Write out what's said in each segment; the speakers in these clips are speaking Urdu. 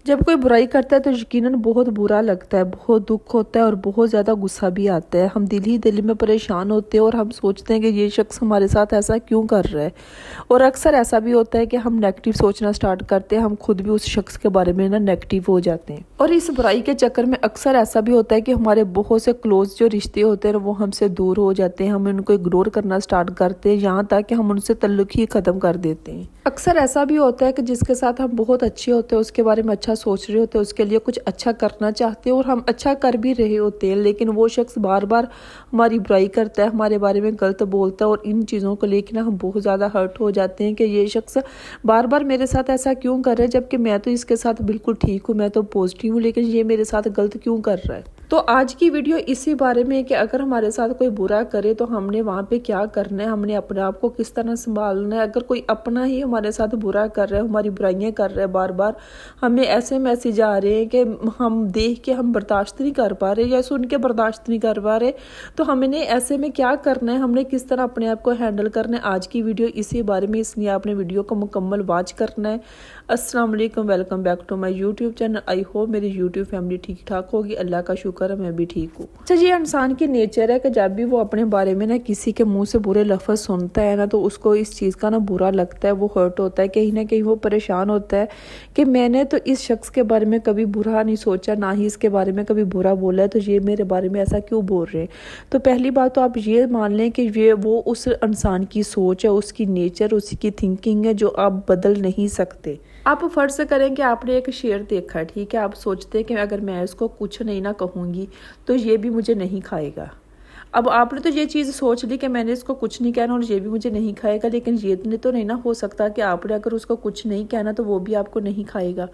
جب کوئی برائی کرتا ہے تو یقیناً بہت برا لگتا ہے، بہت دکھ ہوتا ہے اور بہت زیادہ غصہ بھی آتا ہے۔ ہم دل ہی دل میں پریشان ہوتے ہیں اور ہم سوچتے ہیں کہ یہ شخص ہمارے ساتھ ایسا کیوں کر رہا ہے، اور اکثر ایسا بھی ہوتا ہے کہ ہم نیگیٹو سوچنا سٹارٹ کرتے ہیں، ہم خود بھی اس شخص کے بارے میں نیگیٹو ہو جاتے ہیں۔ اور اس برائی کے چکر میں اکثر ایسا بھی ہوتا ہے کہ ہمارے بہت سے کلوز جو رشتے ہوتے ہیں وہ ہم سے دور ہو جاتے ہیں، ہم ان کو اگنور کرنا سٹارٹ کرتے ہیں، یہاں تک کہ ہم ان سے تعلق ہی ختم کر دیتے ہیں۔ اکثر ایسا بھی ہوتا ہے کہ جس کے ساتھ ہم بہت اچھے ہوتے ہیں، اس کے بارے میں اچھا سوچ رہے ہوتے ہیں، اس کے لیے کچھ اچھا کرنا چاہتے ہیں اور ہم اچھا کر بھی رہے ہوتے ہیں، لیکن وہ شخص بار بار ہماری برائی کرتا ہے، ہمارے بارے میں غلط بولتا ہے، اور ان چیزوں کو لے کے ہم بہت زیادہ ہرٹ ہو جاتے ہیں کہ یہ شخص بار بار میرے ساتھ ایسا کیوں کر رہا ہے، جبکہ میں تو اس کے ساتھ بالکل ٹھیک ہوں، میں تو پازیٹیو ہوں، لیکن یہ میرے ساتھ غلط کیوں کر رہا ہے۔ تو آج کی ویڈیو اسی بارے میں ہے کہ اگر ہمارے ساتھ کوئی برا کرے تو ہم نے وہاں پہ کیا کرنا ہے، ہم نے اپنے آپ کو کس طرح سنبھالنا ہے۔ اگر کوئی اپنا ہی ہمارے ساتھ برا کر رہا ہے، ہماری برائیاں کر رہا ہے، بار بار ہمیں ایسے میسیج آ رہے ہیں کہ ہم دیکھ کے ہم برداشت نہیں کر پا رہے یا سن کے برداشت نہیں کر پا رہے، تو ہم نے ایسے میں کیا کرنا ہے، ہم نے کس طرح اپنے آپ کو ہینڈل کرنا ہے۔ آج کی ویڈیو اسی بارے میں، اس لیے آپ نے ویڈیو کو مکمل واچ کرنا ہے۔ السلام علیکم، welcome back to my YouTube channel. I hope میری یوٹیوب فیملی ٹھیک ٹھاک ہوگی، اللہ کا شکر ہے میں بھی ٹھیک ہوں۔ اچھا، یہ انسان کی نیچر ہے کہ جب بھی وہ اپنے بارے میں کسی کے منہ سے برے لفظ سنتا ہے تو اس کو اس چیز کا برا لگتا ہے، وہ ہرٹ ہوتا ہے، کہیں نہ کہیں وہ پریشان ہوتا ہے کہ میں نے تو اس شخص کے بارے میں کبھی برا نہیں سوچا، نہ ہی اس کے بارے میں کبھی برا بولا ہے، تو یہ میرے بارے میں ایسا کیوں بول رہے ہیں۔ تو پہلی بات تو آپ یہ مان لیں کہ وہ اس انسان کی سوچ ہے، اس کی نیچر، اس کی تھنکنگ ہے جو آپ بدل نہیں سکتے۔ آپ فرض کریں کہ آپ نے ایک شیر دیکھا، ٹھیک ہے، آپ سوچتے ہیں کہ اگر میں اس کو کچھ نہیں نہ کہوں گی تو یہ بھی مجھے نہیں کھائے گا۔ اب آپ نے تو یہ چیز سوچ لی کہ میں نے اس کو کچھ نہیں کہنا اور یہ بھی مجھے نہیں کھائے گا، لیکن یہ تو نہیں ہو سکتا کہ آپ نے اگر اس کو کچھ نہیں کہنا تو وہ بھی آپ کو نہیں کھائے گا۔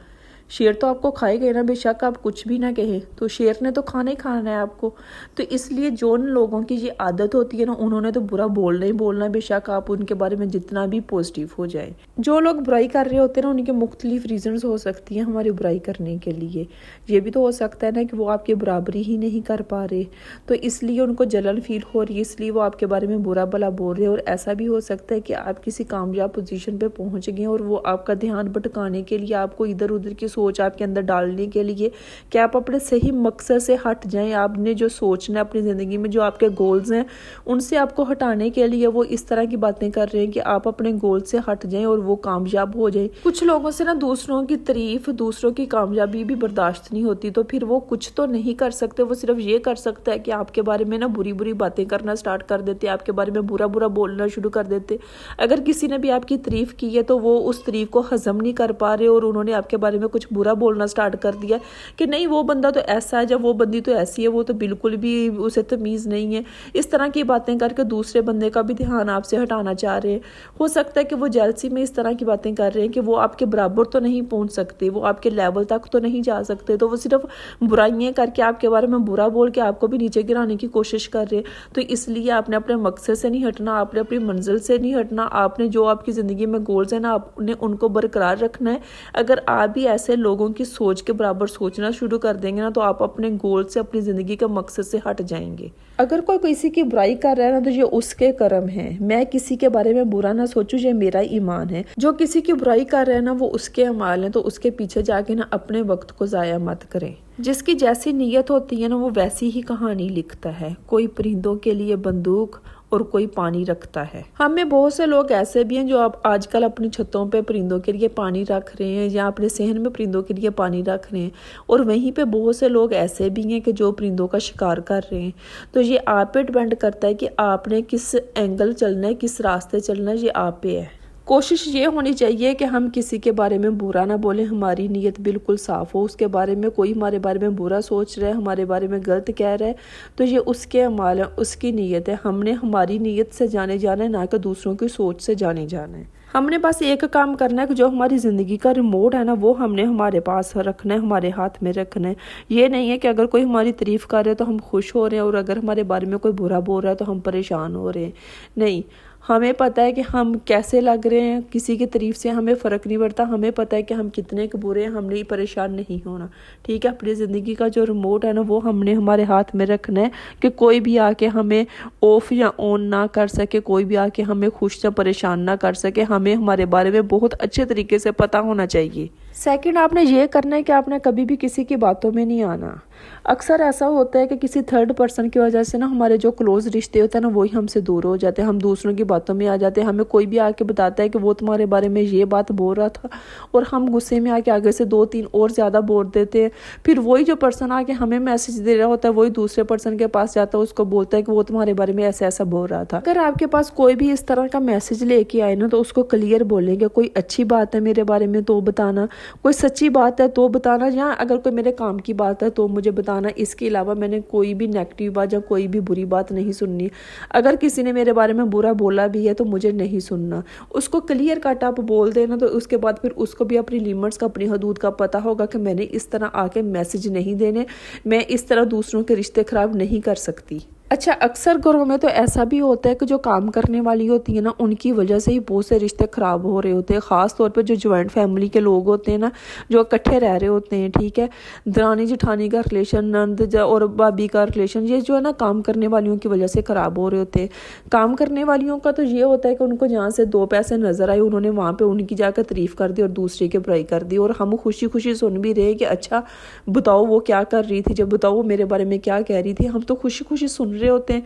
شیر تو آپ کو کھائے گا نا، بے شک آپ کچھ بھی نہ کہیں تو شیر نے تو کھانا ہی کھانا ہے آپ کو۔ تو اس لیے جو لوگوں کی یہ عادت ہوتی ہے نا، انہوں نے تو برا بولنا ہی بولنا، بے شک آپ ان کے بارے میں جتنا بھی پازیٹیو ہو جائے۔ جو لوگ برائی کر رہے ہوتے ہیں نا، ان کے مختلف ریزنز ہو سکتی ہیں ہماری برائی کرنے کے لیے۔ یہ بھی تو ہو سکتا ہے نا کہ وہ آپ کی برابری ہی نہیں کر پا رہے، تو اس لیے ان کو جلن فیل ہو رہی ہے، اس لیے وہ آپ کے بارے میں برا بھلا بول رہے ہیں۔ اور ایسا بھی ہو سکتا ہے کہ آپ کسی کامیاب پوزیشن پہ پہنچ گئے اور وہ آپ کا دھیان بھٹکانے کے لیے، آپ کو ادھر ادھر کی سوچ آپ کے اندر ڈالنے کے لیے کہ آپ اپنے صحیح مقصد سے ہٹ جائیں۔ آپ نے جو سوچنا ہے اپنی زندگی میں، جو آپ کے گولز ہیں، ان سے آپ کو ہٹانے کے لیے وہ اس طرح کی باتیں کر رہے ہیں کہ آپ اپنے گول سے ہٹ جائیں اور وہ کامیاب ہو جائیں۔ کچھ لوگوں سے نا دوسروں کی تعریف، دوسروں کی کامیابی بھی برداشت نہیں ہوتی، تو پھر وہ کچھ تو نہیں کر سکتے، وہ صرف یہ کر سکتا ہے کہ آپ کے بارے میں نا بری بری باتیں کرنا سٹارٹ کر دیتے، آپ کے بارے میں برا برا بولنا شروع کر دیتے۔ اگر کسی نے بھی آپ کی تعریف کی ہے تو وہ اس تعریف کو ہضم نہیں کر پا رہے اور انہوں نے آپ کے بارے میں کچھ برا بولنا سٹارٹ کر دیا کہ نہیں وہ بندہ تو ایسا ہے، جب وہ بندی تو ایسی ہے، وہ تو بالکل بھی اسے تمیز نہیں ہے۔ اس طرح کی باتیں کر کے دوسرے بندے کا بھی دھیان آپ سے ہٹانا چاہ رہے ہیں۔ ہو سکتا ہے کہ وہ جیلسی میں اس طرح کی باتیں کر رہے ہیں کہ وہ آپ کے برابر تو نہیں پہنچ سکتے، وہ آپ کے لیول تک تو نہیں جا سکتے، تو وہ صرف برائیاں کر کے آپ کے بارے میں برا بول کے آپ کو بھی نیچے گرانے کی کوشش کر رہے ہیں۔ تو اس لیے آپ نے اپنے مقصد سے نہیں ہٹنا، آپ نے اپنی منزل سے نہیں ہٹنا، آپ نے جو آپ کی زندگی میں گولز ہیں نا، آپ نے ان کو برقرار رکھنا ہے۔ اگر آپ بھی ایسے لوگوں کی سوچ کے برابر سوچنا شروع کر دیں گے نا، تو آپ اپنے گول سے، اپنی زندگی کے مقصد سے ہٹ جائیں گے۔ اگر کوئی کسی کی برائی کر رہا ہے نا، تو یہ اس کے کرم ہے، میں کسی کے بارے میں برا نہ سوچوں، یہ میرا ایمان ہے۔ جو کسی کی برائی کر رہا ہے نا، وہ اس کے اعمال ہیں، تو اس کے پیچھے جا کے نا اپنے وقت کو ضائع مت کریں۔ جس کی جیسی نیت ہوتی ہے نا، وہ ویسی ہی کہانی لکھتا ہے۔ کوئی پرندوں کے لیے بندوق اور کوئی پانی رکھتا ہے۔ ہم میں بہت سے لوگ ایسے بھی ہیں جو آج کل اپنی چھتوں پہ پرندوں کے لیے پانی رکھ رہے ہیں، یا اپنے صحن میں پرندوں کے لیے پانی رکھ رہے ہیں، اور وہیں پہ بہت سے لوگ ایسے بھی ہیں کہ جو پرندوں کا شکار کر رہے ہیں۔ تو یہ آپ پہ ڈیپینڈ کرتا ہے کہ آپ نے کس اینگل چلنا ہے، کس راستے چلنا ہے، یہ آپ پہ ہے۔ کوشش یہ ہونی چاہیے کہ ہم کسی کے بارے میں برا نہ بولیں، ہماری نیت بالکل صاف ہو۔ اس کے بارے میں کوئی ہمارے بارے میں برا سوچ رہا ہے، ہمارے بارے میں غلط کہہ رہا ہے، تو یہ اس کے اعمال ہے، اس کی نیت ہے۔ ہم نے ہماری نیت سے جانے جانا ہے، نہ کہ دوسروں کی سوچ سے جانے جانا ہے۔ ہم نے بس ایک کام کرنا ہے کہ جو ہماری زندگی کا ریموٹ ہے نا، وہ ہم نے ہمارے پاس رکھنا ہے، ہمارے ہاتھ میں رکھنا ہے۔ یہ نہیں ہے کہ اگر کوئی ہماری تعریف کر رہے تو ہم خوش ہو رہے ہیں، اور اگر ہمارے بارے میں کوئی برا بول رہا ہے تو ہم پریشان ہو رہے ہیں۔ نہیں، ہمیں پتہ ہے کہ ہم کیسے لگ رہے ہیں، کسی کی تعریف سے ہمیں فرق نہیں پڑتا، ہمیں پتہ ہے کہ ہم کتنے کے برے ہیں، ہم نے پریشان نہیں ہونا، ٹھیک ہے۔ اپنی زندگی کا جو ریموٹ ہے نا وہ ہم نے ہمارے ہاتھ میں رکھنا ہے کہ کوئی بھی آ کے ہمیں آف یا آن نہ کر سکے، کوئی بھی آ کے ہمیں خوش یا پریشان نہ کر سکے، ہمیں ہمارے بارے میں بہت اچھے طریقے سے پتہ ہونا چاہیے۔ سیکنڈ، آپ نے یہ کرنا ہے کہ آپ نے کبھی بھی کسی کی باتوں میں نہیں آنا۔ اکثر ایسا ہوتا ہے کہ کسی تھرڈ پرسن کی وجہ سے نا ہمارے جو کلوز رشتے ہوتے ہیں نا وہی ہم سے دور ہو جاتے ہیں، ہم دوسروں کی باتوں میں آ جاتے ہیں۔ ہمیں کوئی بھی آ کے بتاتا ہے کہ وہ تمہارے بارے میں یہ بات بول رہا تھا، اور ہم غصے میں آ کے آگے سے 2-3 اور زیادہ بول دیتے ہیں۔ پھر وہی جو پرسن آ کے ہمیں میسج دے رہا ہوتا ہے وہی دوسرے پرسن کے پاس جاتا ہے، اس کو بولتا ہے کہ وہ تمہارے بارے میں ایسا ایسا بول رہا تھا۔ اگر آپ کے پاس کوئی بھی اس طرح کا میسج لے کے آئے نا تو اس کو کلیئر بولیں گے، کوئی اچھی بات ہے میرے بارے میں تو بتانا، کوئی سچی بات ہے تو بتانا، یا اگر کوئی میرے کام کی بات ہے تو مجھے بتانا۔ اس کے علاوہ میں نے کوئی بھی نیگیٹو بات یا کوئی بھی بری بات نہیں سننی۔ اگر کسی نے میرے بارے میں برا بولا بھی ہے تو مجھے نہیں سننا۔ اس کو کلیئر کٹ آپ بول دینا، تو اس کے بعد پھر اس کو بھی اپنی لیمٹس کا، اپنی حدود کا پتہ ہوگا کہ میں نے اس طرح آ کے میسج نہیں دینے، میں اس طرح دوسروں کے رشتے خراب نہیں کر سکتی۔ اچھا، اکثر گھروں میں تو ایسا بھی ہوتا ہے کہ جو کام کرنے والی ہوتی ہے نا ان کی وجہ سے ہی بہت سے رشتے خراب ہو رہے ہوتے ہیں، خاص طور پہ جو جوائنٹ فیملی کے لوگ ہوتے ہیں نا، جو اکٹھے رہ رہے ہوتے ہیں، ٹھیک ہے۔ درانی جٹھانی کا ریلیشن، نند اور بھابھی کا ریلیشن، یہ جو ہے نا کام کرنے والیوں کی وجہ سے خراب ہو رہے ہوتے ہیں۔ کام کرنے والیوں کا تو یہ ہوتا ہے کہ ان کو جہاں سے 2 پیسے نظر آئے انہوں نے وہاں پہ ان کی جا کر تعریف کر دی اور دوسرے کی برائی کر دی، اور ہم خوشی خوشی سن بھی رہے کہ اچھا بتاؤ وہ کیا کر رہی تھی، جب بتاؤ وہ میرے بارے میں کیا کہہ رہی تھی، ہم تو خوشی خوشی سن رہے ہوتے ہیں۔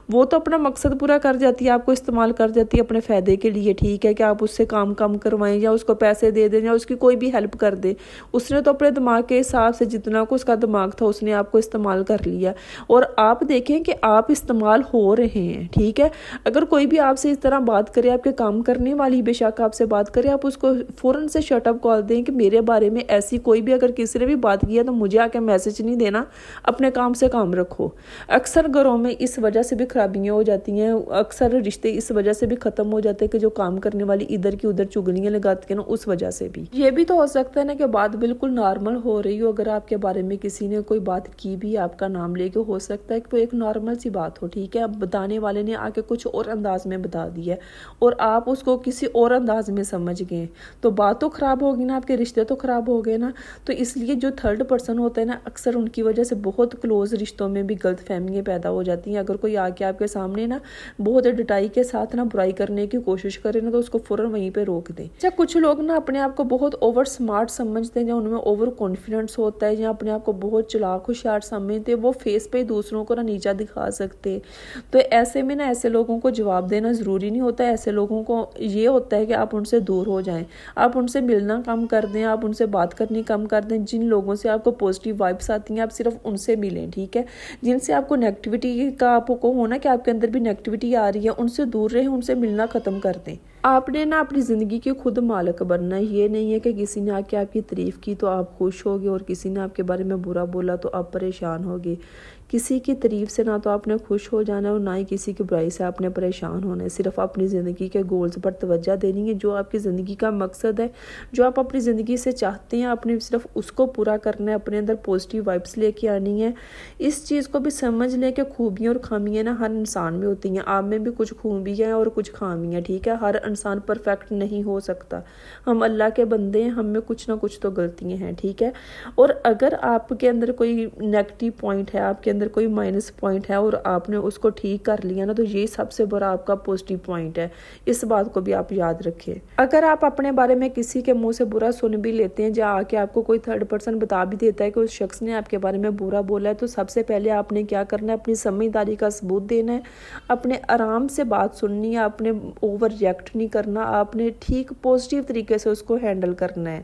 وہ تو اپنا مقصد پورا کر جاتی ہے، آپ کو استعمال کر جاتی ہے اپنے فائدے کے لیے، ٹھیک ہے، کہ آپ اس سے کام کم کروائیں یا اس کو پیسے دے دیں یا اس کی کوئی بھی ہیلپ کر دیں۔ اس نے تو اپنے دماغ کے حساب سے جتنا کو اس کا دماغ تھا اس نے آپ کو استعمال کر لیا، اور آپ دیکھیں کہ آپ استعمال ہو رہے ہیں، ٹھیک ہے۔ اگر کوئی بھی آپ سے اس طرح بات کرے، آپ کے کام کرنے والی بے شک آپ سے بات کرے، آپ اس کو فوراً سے شٹ اپ کال دیں کہ میرے بارے میں ایسی کوئی بھی اگر کسی نے بھی بات کیا تو مجھے آ کے میسج نہیں دینا، اپنے کام سے کام رکھو۔ اکثر گھروں میں اس وجہ سے بھی خرابیاں ہو جاتی ہیں، اکثر رشتے اس وجہ سے بھی ختم ہو جاتے ہیں کہ جو کام کرنے والی ادھر کی ادھر چگلیاں لگاتی ہیں نا، اس وجہ سے بھی۔ یہ بھی تو ہو سکتا ہے نا کہ بات بالکل نارمل ہو رہی ہو، اگر آپ کے بارے میں کسی نے کوئی بات کی بھی آپ کا نام لے کے، ہو سکتا ہے کہ وہ ایک نارمل سی بات ہو، ٹھیک ہے، اب بتانے والے نے آ کے کچھ اور انداز میں بتا دیا اور آپ اس کو کسی اور انداز میں سمجھ گئے، تو بات تو خراب ہوگی نا، آپ کے رشتے تو خراب ہو گئے نا۔ تو اس لیے جو تھرڈ پرسن ہوتا ہے نا، اکثر ان کی وجہ سے بہت کلوز رشتوں میں بھی غلط فہمیاں پیدا ہو جاتی ہیں۔ اگر کوئی آ کے آپ کے سامنے نا بہت ڈٹائی کے ساتھ نا برائی کرنے کی کوشش کرے نا تو اس کو فوراً وہیں پہ روک دیں۔ یا کچھ لوگ نا اپنے آپ کو بہت اوور سمارٹ سمجھتے ہیں، یا ان میں اوور کانفیڈنس ہوتا ہے، یا اپنے آپ کو بہت چلاک ہوشیار سمجھتے ہیں، وہ فیس پہ دوسروں کو نا نیچا دکھا سکتے۔ تو ایسے میں نا ایسے لوگوں کو جواب دینا ضروری نہیں ہوتا، ایسے لوگوں کو یہ ہوتا ہے کہ آپ ان سے دور ہو جائیں، آپ ان سے ملنا کم کر دیں، آپ ان سے بات کرنی کم کر دیں۔ جن لوگوں سے آپ کو پازیٹیو وائبس آتی ہیں آپ صرف ان سے ملیں، ٹھیک ہے۔ جن سے آپ کو نیگیٹیوٹی کا آپ کو ہونا کہ آپ کے اندر بھی نیگیٹیوٹی آ رہی ہے، ان سے دور رہیں، ان سے ملنا ختم کر دیں۔ آپ نے نا اپنی زندگی کے خود مالک بننا ہے، یہ نہیں ہے کہ کسی نے آ کے آپ کی تعریف کی تو آپ خوش ہوگے اور کسی نے آپ کے بارے میں برا بولا تو آپ پریشان ہوگے۔ کسی کی تعریف سے نہ تو آپ نے خوش ہو جانا ہے اور نہ ہی کسی کی برائی سے آپ نے پریشان ہونا ہے۔ صرف اپنی زندگی کے گولز پر توجہ دینی ہے، جو آپ کی زندگی کا مقصد ہے، جو آپ اپنی زندگی سے چاہتے ہیں، آپ نے صرف اس کو پورا کرنا ہے، اپنے اندر پازیٹیو وائبس لے کے آنی ہے۔ اس چیز کو بھی سمجھ لیں کہ خوبیاں اور خامیاں نا ہر انسان میں ہوتی ہیں، آپ میں بھی کچھ خوبیاں ہیں اور کچھ خامیاں، ٹھیک ہے۔ ہر انسان پرفیکٹ نہیں ہو سکتا، ہم اللہ کے بندے ہیں، ہم میں کچھ نہ کچھ تو غلطیاں ہیں، ٹھیک ہے۔ اور اگر آپ کے اندر کوئی نیگیٹو پوائنٹ ہے، آپ کے اندر کوئی مائنس پوائنٹ ہے اور آپ نے اس کو ٹھیک کر لیا نا، تو یہ سب سے بڑا آپ کا پازیٹیو پوائنٹ ہے، اس بات کو بھی آپ یاد رکھیں۔ اگر آپ اپنے بارے میں کسی کے منہ سے برا سن بھی لیتے ہیں، یا آ کے آپ کو کوئی تھرڈ پرسن بتا بھی دیتا ہے کہ اس شخص نے آپ کے بارے میں برا بولا ہے، تو سب سے پہلے آپ نے کیا کرنا ہے، اپنی سمجھداری کا ثبوت دینا ہے، اپنے آرام سے بات سننی ہے، آپ نے اوور ریئیکٹ نہیں کرنا، آپ نے ٹھیک پازیٹیو طریقے سے اس کو ہینڈل کرنا ہے۔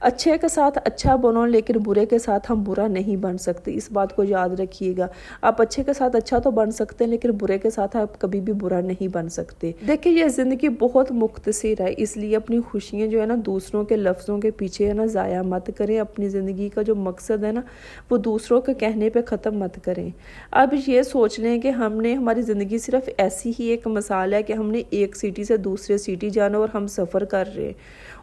اچھے کے ساتھ اچھا بنو، لیکن برے کے ساتھ ہم برا نہیں بن سکتے، اس بات کو یاد رکھیے گا۔ آپ اچھے کے ساتھ اچھا تو بن سکتے ہیں، لیکن برے کے ساتھ آپ کبھی بھی برا نہیں بن سکتے۔ دیکھیں، یہ زندگی بہت مختصر ہے، اس لیے اپنی خوشیاں جو ہے نا دوسروں کے لفظوں کے پیچھے ہے نا ضائع مت کریں۔ اپنی زندگی کا جو مقصد ہے نا وہ دوسروں کے کہنے پہ ختم مت کریں۔ اب یہ سوچ لیں کہ ہماری زندگی صرف ایسی ہی ایک مثال ہے کہ ہم نے ایک سٹی سے دوسرے سٹی جانا اور ہم سفر کر رہے ہیں،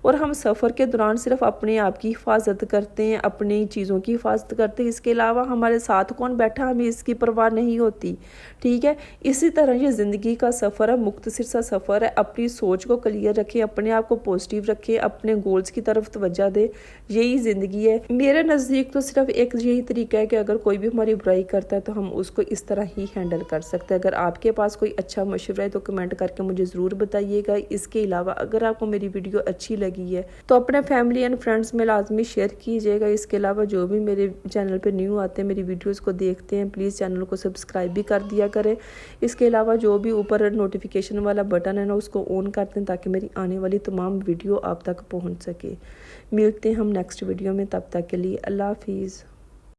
اور ہم سفر کے دوران صرف اپنے آپ کی حفاظت کرتے ہیں، اپنی چیزوں کی حفاظت کرتے ہیں، اس کے علاوہ ہمارے ساتھ کون بیٹھا ہمیں اس کی پرواہ نہیں ہوتی، ٹھیک ہے۔ اسی طرح یہ زندگی کا سفر ہے، مختصر سا سفر ہے، اپنی سوچ کو کلیئر رکھیں، اپنے آپ کو پازیٹیو رکھیں، اپنے گولز کی طرف توجہ دیں، یہی زندگی ہے۔ میرے نزدیک تو صرف ایک یہی طریقہ ہے کہ اگر کوئی بھی ہماری برائی کرتا ہے تو ہم اس کو اس طرح ہی ہینڈل کر سکتے ہیں۔ اگر آپ کے پاس کوئی اچھا مشورہ ہے تو کمنٹ کر کے مجھے ضرور بتائیے گا۔ اس کے علاوہ اگر آپ کو میری ویڈیو اچھی لگی ہے تو اپنے فیملی اینڈ فرینڈس میں لازمی شیئر کیجیے گا۔ اس کے علاوہ جو بھی میرے چینل پہ نیو آتے ہیں، میری ویڈیوز کو دیکھتے ہیں، پلیز چینل کو سبسکرائب بھی کر دیا کریں۔ اس کے علاوہ جو بھی اوپر نوٹیفیکیشن والا بٹن ہے نا، اس کو آن کر دیں تاکہ میری آنے والی تمام ویڈیو آپ تک پہنچ سکے۔ ملتے ہیں ہم نیکسٹ ویڈیو میں، تب تک کے لیے اللہ حافظ۔